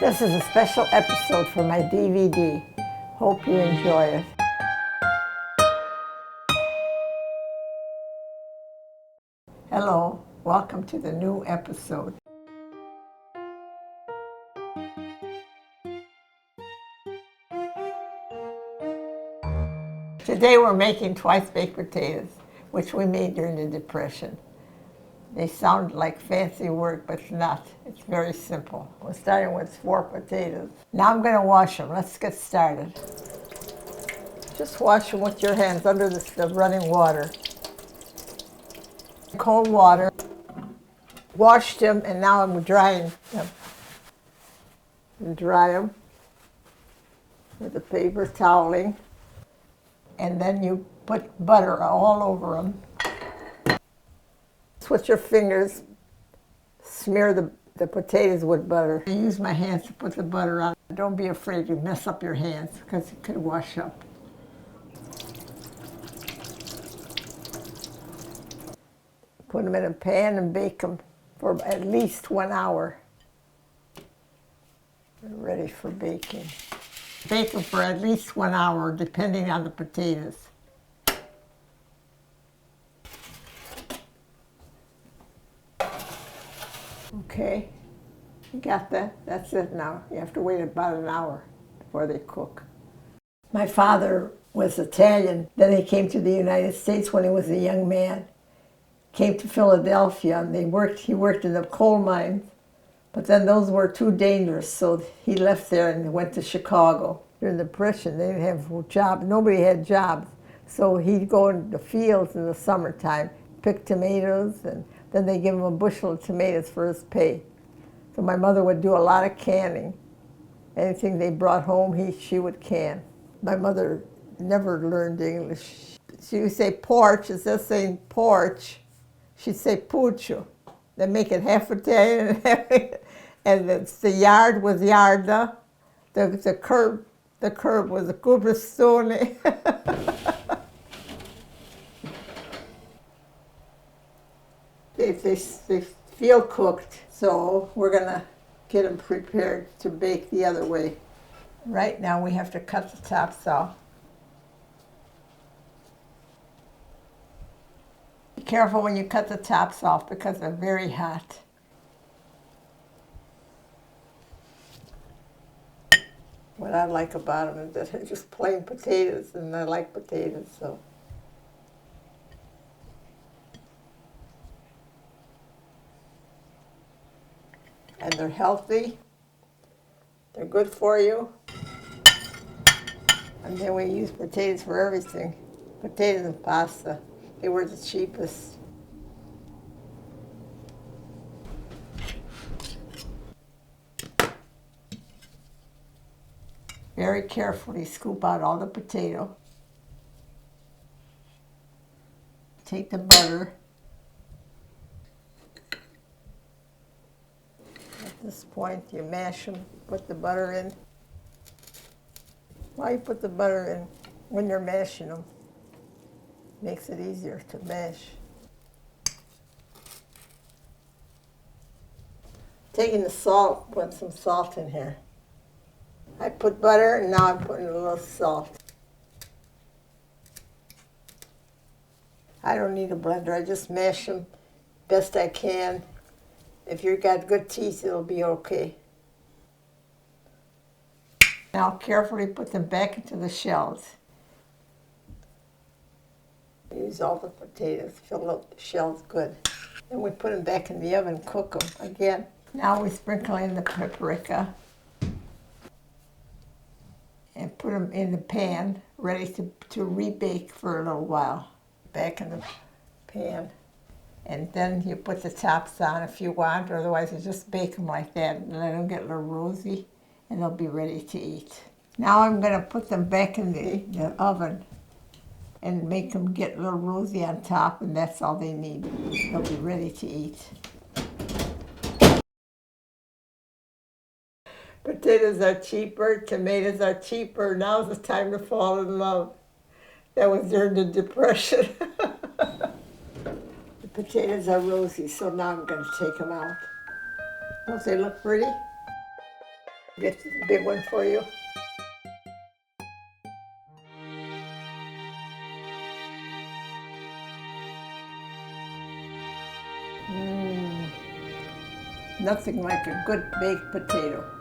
This is a special episode for my DVD. Hope you enjoy it. Hello, welcome to the new episode. Today we're making twice baked potatoes, which we made during the Depression. They sound like fancy work, but it's not. It's very simple. We're starting with 4 potatoes. Now I'm going to wash them. Let's get started. Just wash them with your hands under the running water. Cold water. Washed them, and now I'm drying them. Dry them with a paper toweling. And then you put butter all over them. With your fingers, smear the potatoes with butter. I use my hands to put the butter on. Don't be afraid to mess up your hands because it could wash up. Put them in a pan and bake them for at least 1 hour. They're ready for baking. Bake them for at least 1 hour, depending on the potatoes. Okay, you got that? That's it now. You have to wait about an hour before they cook. My father was Italian. Then he came to the United States when he was a young man. Came to Philadelphia and he worked in the coal mines. But then those were too dangerous, so he left there and went to Chicago. During the Depression, they didn't have jobs. Nobody had jobs. So he'd go in the fields in the summertime, pick tomatoes, and then they give him a bushel of tomatoes for his pay. So my mother would do a lot of canning. Anything they brought home, she would can. My mother never learned English. She would say porch, instead of saying porch, she'd say puccio. They make it half Italian and half, and the yard was yarda. The curb was a cubristone. They feel cooked, so we're gonna get them prepared to bake the other way. Right now we have to cut the tops off. Be careful when you cut the tops off because they're very hot. What I like about them is that they're just plain potatoes, and I like potatoes, so. And they're healthy. They're good for you. And then we use potatoes for everything. Potatoes and pasta. They were the cheapest. Very carefully scoop out all the potato. Take the butter. At this point, you mash them, put the butter in. Why you put the butter in when you're mashing them? Makes it easier to mash. Taking the salt, put some salt in here. I put butter, and now I'm putting a little salt. I don't need a blender, I just mash them best I can. If you've got good teeth, it'll be okay. Now carefully put them back into the shells. Use all the potatoes, fill up the shells good. Then we put them back in the oven, cook them again. Now we sprinkle in the paprika and put them in the pan, ready to rebake for a little while. Back in the pan. And then you put the tops on if you want, or otherwise you just bake them like that and let them get a little rosy, and they'll be ready to eat. Now I'm going to put them back in the oven and make them get a little rosy on top, and that's all they need. They'll be ready to eat. Potatoes are cheaper, tomatoes are cheaper. Now's the time to fall in love. That was during the Depression. The potatoes are rosy, so now I'm going to take them out. Don't they look pretty? Get the big one for you. Nothing like a good baked potato.